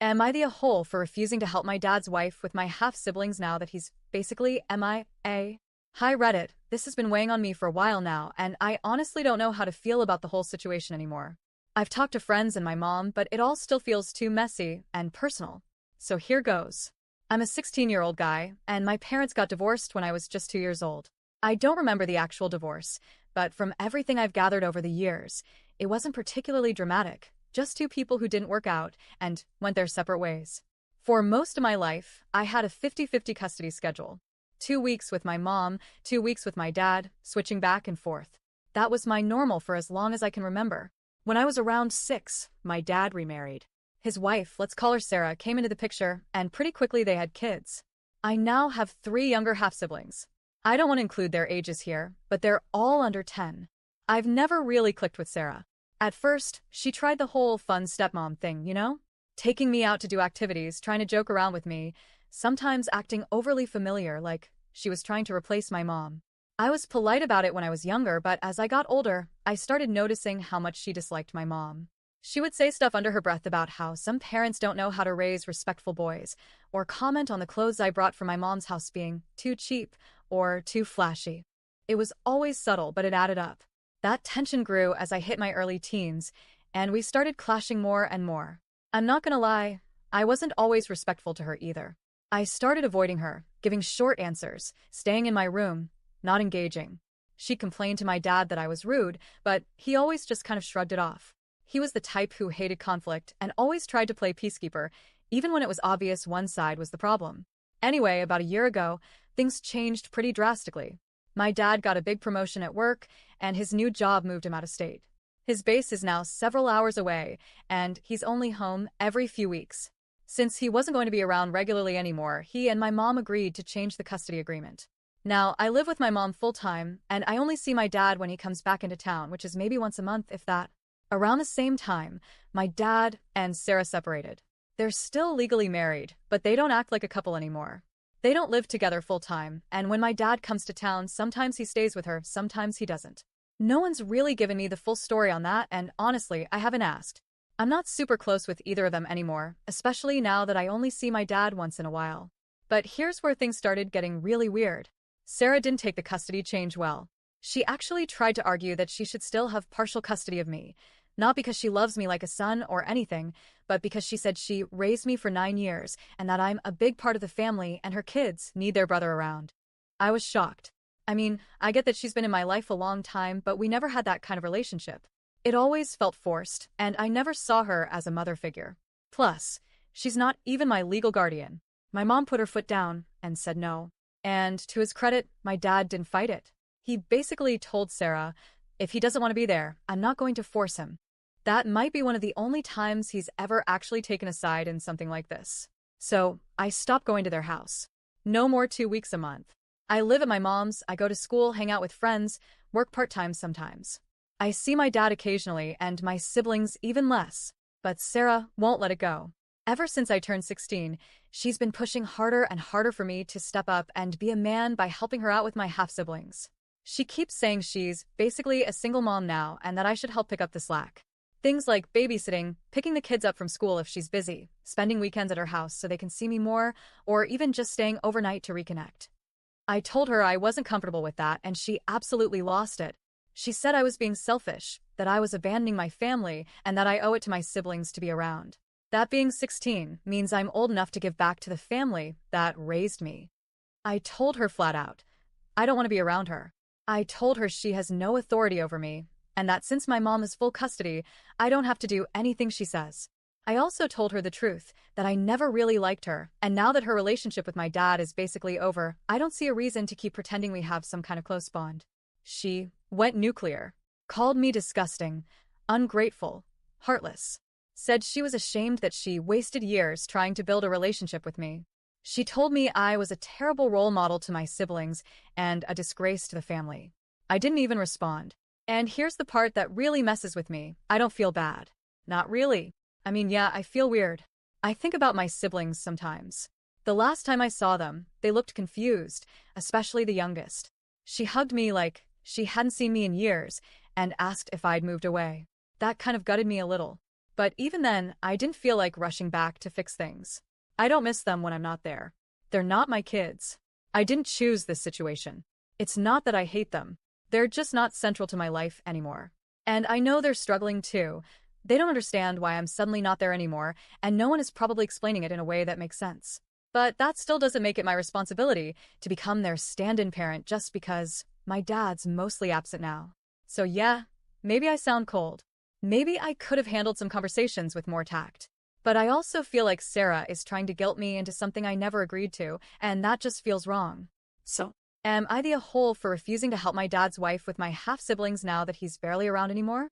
Am I the a-hole for refusing to help my dad's wife with my half-siblings now that he's basically MIA? Hi Reddit, this has been weighing on me for a while now, and I honestly don't know how to feel about the whole situation anymore. I've talked to friends and my mom, but it all still feels too messy and personal. So here goes. I'm a 16-year-old guy, and my parents got divorced when I was just 2 years old. I don't remember the actual divorce, but from everything I've gathered over the years, it wasn't particularly dramatic. Just two people who didn't work out and went their separate ways. For most of my life, I had a 50-50 custody schedule. 2 weeks with my mom, 2 weeks with my dad, switching back and forth. That was my normal for as long as I can remember. When I was around 6, my dad remarried. His wife, let's call her Sarah, came into the picture, and pretty quickly they had kids. I now have 3 younger half-siblings. I don't want to include their ages here, but they're all under 10. I've never really clicked with Sarah. At first, she tried the whole fun stepmom thing, you know? Taking me out to do activities, trying to joke around with me, sometimes acting overly familiar like she was trying to replace my mom. I was polite about it when I was younger, but as I got older, I started noticing how much she disliked my mom. She would say stuff under her breath about how some parents don't know how to raise respectful boys, or comment on the clothes I brought from my mom's house being too cheap or too flashy. It was always subtle, but it added up. That tension grew as I hit my early teens, and we started clashing more and more. I'm not gonna lie, I wasn't always respectful to her either. I started avoiding her, giving short answers, staying in my room, not engaging. She complained to my dad that I was rude, but he always just kind of shrugged it off. He was the type who hated conflict and always tried to play peacekeeper, even when it was obvious one side was the problem. Anyway, about a year ago, things changed pretty drastically. My dad got a big promotion at work, and his new job moved him out of state. His base is now several hours away, and he's only home every few weeks. Since he wasn't going to be around regularly anymore, he and my mom agreed to change the custody agreement. Now, I live with my mom full-time, and I only see my dad when he comes back into town, which is maybe once a month, if that. Around the same time, my dad and Sarah separated. They're still legally married, but they don't act like a couple anymore. They don't live together full-time, and when my dad comes to town, sometimes he stays with her, sometimes he doesn't. No one's really given me the full story on that, and honestly, I haven't asked. I'm not super close with either of them anymore, especially now that I only see my dad once in a while. But here's where things started getting really weird. Sarah didn't take the custody change well. She actually tried to argue that she should still have partial custody of me, not because she loves me like a son or anything, but because she said she raised me for 9 years and that I'm a big part of the family and her kids need their brother around. I was shocked. I mean, I get that she's been in my life a long time, but we never had that kind of relationship. It always felt forced, and I never saw her as a mother figure. Plus, she's not even my legal guardian. My mom put her foot down and said no. And to his credit, my dad didn't fight it. He basically told Sarah, if he doesn't want to be there, I'm not going to force him. That might be one of the only times he's ever actually taken a side in something like this. So, I stopped going to their house. No more 2 weeks a month. I live at my mom's, I go to school, hang out with friends, work part-time sometimes. I see my dad occasionally and my siblings even less. But Sarah won't let it go. Ever since I turned 16, she's been pushing harder and harder for me to step up and be a man by helping her out with my half-siblings. She keeps saying she's basically a single mom now and that I should help pick up the slack. Things like babysitting, picking the kids up from school if she's busy, spending weekends at her house so they can see me more, or even just staying overnight to reconnect. I told her I wasn't comfortable with that, and she absolutely lost it. She said I was being selfish, that I was abandoning my family, and that I owe it to my siblings to be around. That being 16 means I'm old enough to give back to the family that raised me. I told her flat out, I don't want to be around her. I told her she has no authority over me, and that since my mom is full custody, I don't have to do anything she says. I also told her the truth, that I never really liked her, and now that her relationship with my dad is basically over, I don't see a reason to keep pretending we have some kind of close bond. She went nuclear, called me disgusting, ungrateful, heartless, said she was ashamed that she wasted years trying to build a relationship with me. She told me I was a terrible role model to my siblings and a disgrace to the family. I didn't even respond. And here's the part that really messes with me. I don't feel bad. Not really. I mean, yeah, I feel weird. I think about my siblings sometimes. The last time I saw them, they looked confused, especially the youngest. She hugged me like she hadn't seen me in years and asked if I'd moved away. That kind of gutted me a little. But even then, I didn't feel like rushing back to fix things. I don't miss them when I'm not there. They're not my kids. I didn't choose this situation. It's not that I hate them. They're just not central to my life anymore. And I know they're struggling too. They don't understand why I'm suddenly not there anymore, and no one is probably explaining it in a way that makes sense. But that still doesn't make it my responsibility to become their stand-in parent just because my dad's mostly absent now. So yeah, maybe I sound cold. Maybe I could have handled some conversations with more tact. But I also feel like Sarah is trying to guilt me into something I never agreed to, and that just feels wrong. So, am I the a-hole for refusing to help my dad's wife with my half-siblings now that he's barely around anymore?